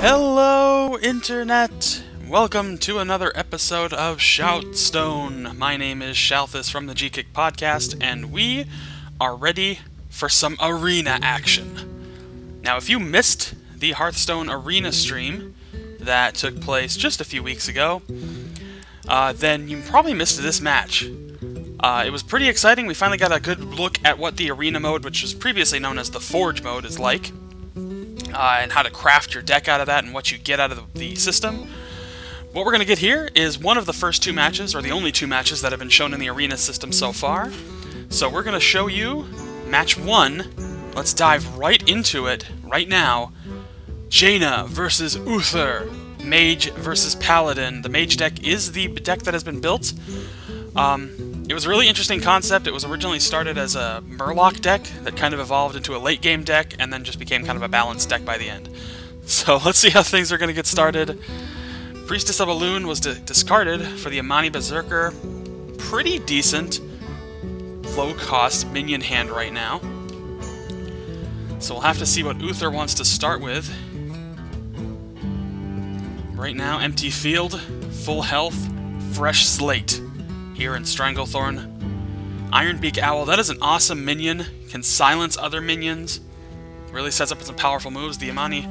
Hello, Internet! Welcome to another episode of ShoutStone. My name is Shalthis from the GKick Podcast, and we are ready for some arena action. Now, if you missed the Hearthstone Arena stream that took place just a few weeks ago, then you probably missed this match. It was pretty exciting. We finally got a good look at what the arena mode, which was previously known as the Forge mode, is like. And how to craft your deck out of that and what you get out of the system. What we're going to get here is one of the first two matches, or the only two matches that have been shown in the arena system so far. So we're going to show you match 1. Let's dive right into it right now. Jaina versus Uther. Mage versus Paladin. The Mage deck is the deck that has been built. It was a really interesting concept. It was originally started as a Murloc deck that kind of evolved into a late game deck and then just became kind of a balanced deck by the end. So let's see how things are going to get started. Priestess of Elune was discarded for the Amani Berserker. Pretty decent, low-cost minion hand right now. So we'll have to see what Uther wants to start with. Right now, empty field, full health, fresh slate. Here in Stranglethorn. Ironbeak Owl, that is an awesome minion. Can silence other minions. Really sets up some powerful moves. The Amani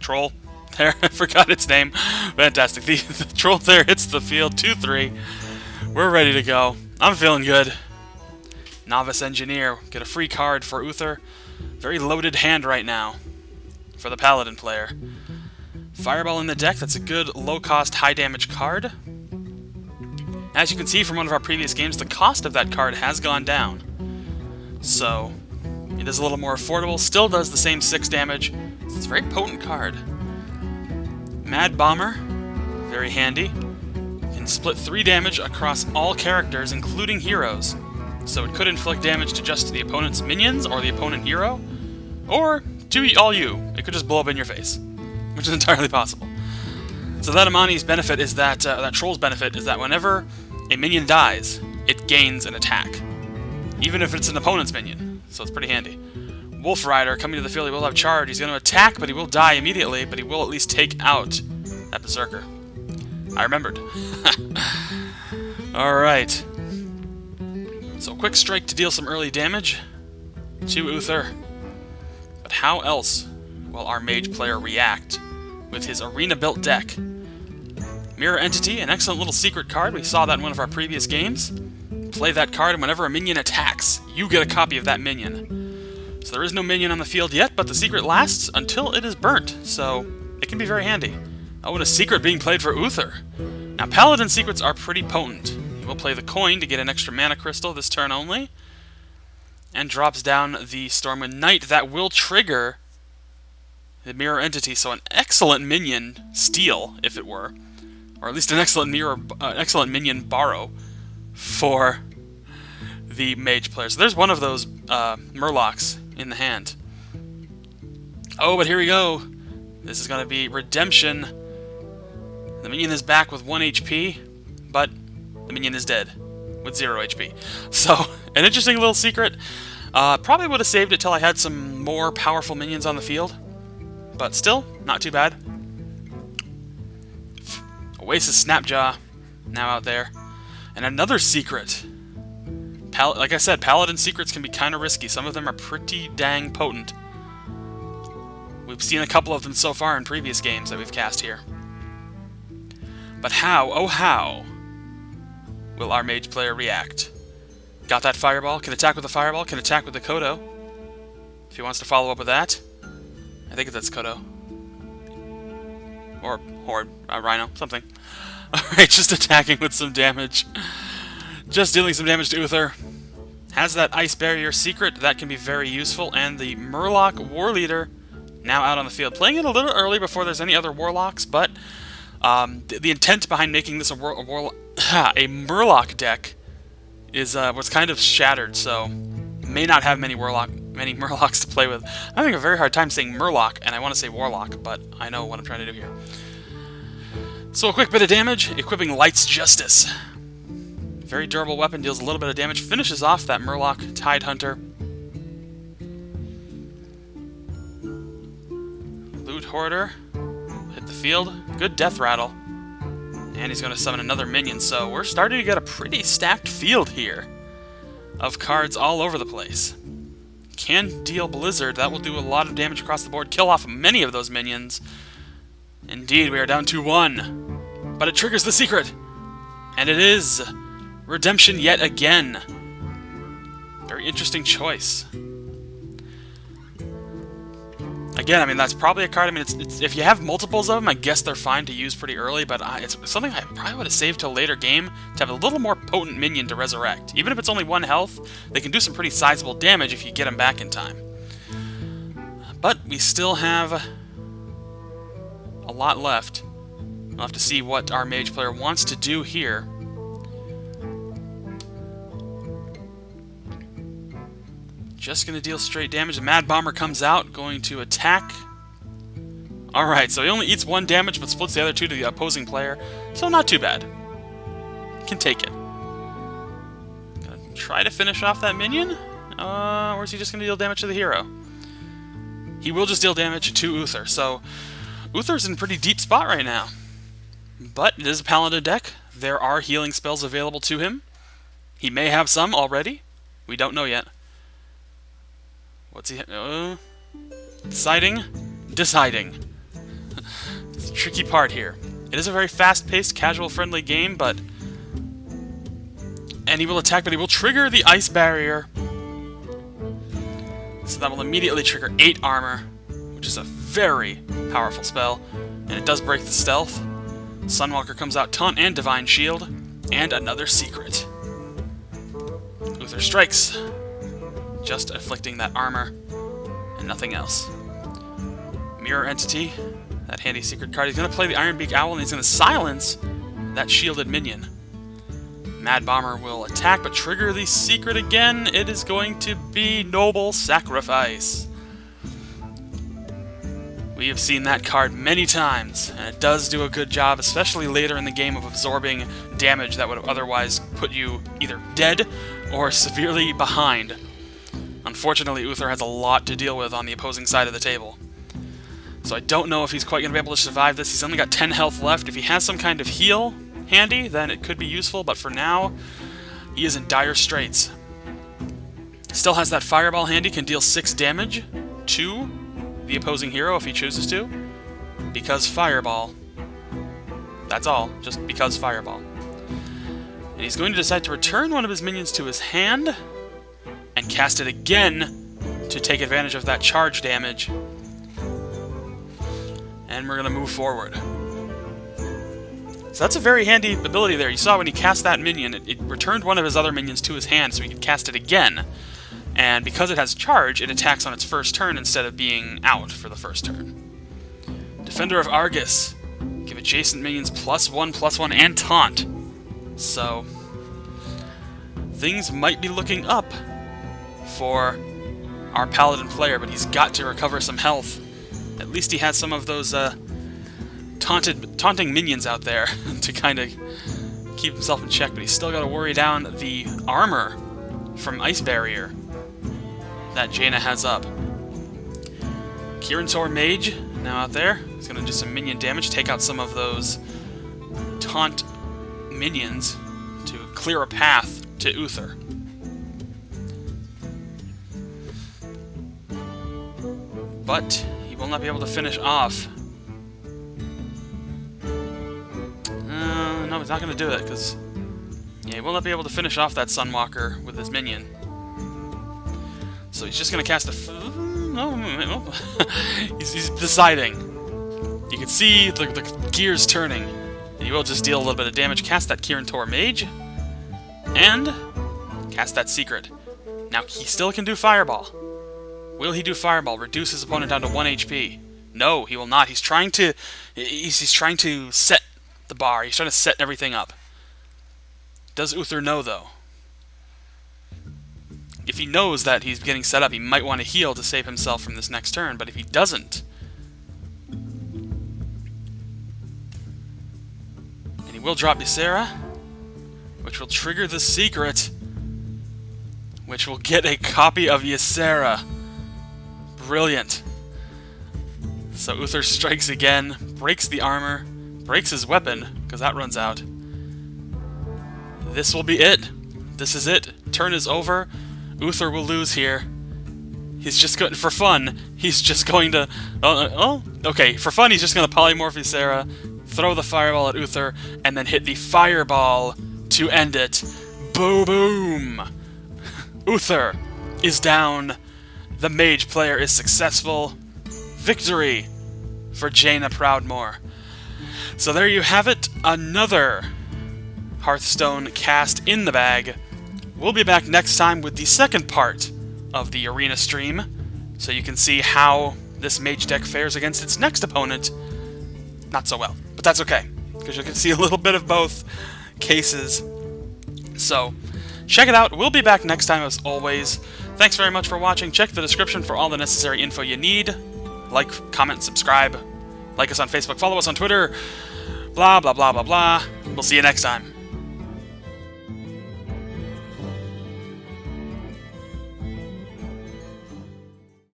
Troll there, I forgot its name. Fantastic. The Troll there hits the field. 2-3. We're ready to go. I'm feeling good. Novice Engineer. Get a free card for Uther. Very loaded hand right now for the Paladin player. Fireball in the deck. That's a good low-cost, high-damage card. As you can see from one of our previous games, the cost of that card has gone down. So, it is a little more affordable, still does the same 6 damage. It's a very potent card. Mad Bomber, very handy. Can split 3 damage across all characters, including heroes. So it could inflict damage to just the opponent's minions, or the opponent hero, or to all you. It could just blow up in your face, which is entirely possible. So that Amani's benefit is that, that Troll's benefit is that whenever a minion dies, it gains an attack. Even if it's an opponent's minion. So it's pretty handy. Wolf Rider, coming to the field, he will have charge. He's going to attack, but he will die immediately, but he will at least take out that Berserker. I remembered. Alright. So quick strike to deal some early damage to Uther. But how else will our Mage player react with his arena-built deck? Mirror Entity, an excellent little secret card. We saw that in one of our previous games. Play that card, and whenever a minion attacks, you get a copy of that minion. So there is no minion on the field yet, but the secret lasts until it is burnt, so it can be very handy. Oh, and a secret being played for Uther. Now, Paladin secrets are pretty potent. He will play the coin to get an extra mana crystal this turn only, and drops down the Stormwind Knight. That will trigger the Mirror Entity, so an excellent minion steal, if it were. Or at least an excellent minion borrow for the Mage player. So there's one of those Murlocs in the hand. Oh, but here we go. This is going to be Redemption. The minion is back with 1 HP, but the minion is dead with 0 HP. So, an interesting little secret. Probably would have saved it till I had some more powerful minions on the field. But still, not too bad. Oasis Snapjaw, now out there. And another secret. Like I said, Paladin secrets can be kind of risky. Some of them are pretty dang potent. We've seen a couple of them so far in previous games that we've cast here. But how, oh how, will our Mage player react? Got that Fireball, can attack with a Fireball, can attack with the Kodo. If he wants to follow up with that. I think that's Kodo. Or Horde, Rhino, something. Alright, just attacking with some damage. Just dealing some damage to Uther. Has that Ice Barrier secret, that can be very useful. And the Murloc War Leader now out on the field. Playing it a little early before there's any other Warlocks, but the intent behind making this a Murloc deck is was kind of shattered, so may not have many Murlocs to play with. I'm having a very hard time saying Murloc, and I want to say Warlock, but I know what I'm trying to do here. So a quick bit of damage, equipping Light's Justice. Very durable weapon, deals a little bit of damage, finishes off that Murloc Tidehunter. corridor. Hit the field. Good death rattle. And he's going to summon another minion, so we're starting to get a pretty stacked field here of cards all over the place. Can deal Blizzard. That will do a lot of damage across the board. Kill off many of those minions. Indeed, we are down to 1. But it triggers the secret. And it is redemption yet again. Very interesting choice. Again, I mean, that's probably a card. I mean, it's if you have multiples of them, I guess they're fine to use pretty early, but it's something I probably would have saved till a later game to have a little more potent minion to resurrect. Even if it's only 1 health, they can do some pretty sizable damage if you get them back in time. But we still have a lot left. We'll have to see what our mage player wants to do here. Just going to deal straight damage. The Mad Bomber comes out, going to attack. Alright, so he only eats 1 damage, but splits the other 2 to the opposing player. So not too bad. Can take it. Gonna try to finish off that minion? Or is he just going to deal damage to the hero? He will just deal damage to Uther, so Uther's in a pretty deep spot right now. But it is a Paladin deck. There are healing spells available to him. He may have some already. We don't know yet. What's he... deciding? Deciding. It's a tricky part here. It is a very fast-paced, casual-friendly game, but... And he will attack, but he will trigger the Ice Barrier. So that will immediately trigger 8 armor, which is a very powerful spell. And it does break the stealth. Sunwalker comes out, Taunt and Divine Shield. And another secret. Uther strikes. Just afflicting that armor, and nothing else. Mirror Entity, that handy secret card. He's going to play the Ironbeak Owl, and he's going to silence that shielded minion. Mad Bomber will attack, but trigger the secret again. It is going to be Noble Sacrifice. We have seen that card many times, and it does do a good job, especially later in the game, of absorbing damage that would have otherwise put you either dead or severely behind. Unfortunately, Uther has a lot to deal with on the opposing side of the table. So I don't know if he's quite going to be able to survive this. He's only got 10 health left. If he has some kind of heal handy, then it could be useful, but for now, he is in dire straits. Still has that Fireball handy, can deal 6 damage to the opposing hero if he chooses to. Because Fireball. That's all, just because Fireball. And he's going to decide to return one of his minions to his hand, and cast it again to take advantage of that charge damage. And we're going to move forward. So that's a very handy ability there. You saw when he cast that minion, it returned one of his other minions to his hand so he could cast it again. And because it has charge, it attacks on its first turn instead of being out for the first turn. Defender of Argus. Give adjacent minions +1/+1 and taunt. So things might be looking up for our Paladin player, but he's got to recover some health. At least he has some of those taunting minions out there to kind of keep himself in check, but he's still got to worry down the armor from Ice Barrier that Jaina has up. Kirin Mage now out there. He's going to do some minion damage, take out some of those taunt minions to clear a path to Uther. But he will not be able to finish off. No, he's not going to do it, because he will not be able to finish off that Sunwalker with his minion. So he's just going to cast a... No, he's deciding. You can see the gears turning. And he will just deal a little bit of damage. Cast that Kirin Mage. And cast that secret. Now, he still can do Fireball. Will he do Fireball? Reduce his opponent down to 1 HP. No, he will not. He's trying to set the bar. He's trying to set everything up. Does Uther know, though? If he knows that he's getting set up, he might want to heal to save himself from this next turn, but if he doesn't... And he will drop Ysera, which will trigger the secret, which will get a copy of Ysera. Brilliant. So Uther strikes again, breaks the armor, breaks his weapon, because that runs out. This will be it. This is it. Turn is over. Uther will lose here. He's just going, for fun, he's just going to... okay, for fun he's just going to Polymorph Ysera, throw the fireball at Uther, and then hit the fireball to end it. Boom! Uther is down. The Mage player is successful. Victory for Jaina Proudmoore. So there you have it, another Hearthstone cast in the bag. We'll be back next time with the second part of the arena stream, so you can see how this Mage deck fares against its next opponent. Not so well, but that's okay, because you can see a little bit of both cases. So, check it out. We'll be back next time as always. Thanks very much for watching. Check the description for all the necessary info you need. Like, comment, subscribe. Like us on Facebook, follow us on Twitter. Blah, blah, blah, blah, blah. We'll see you next time.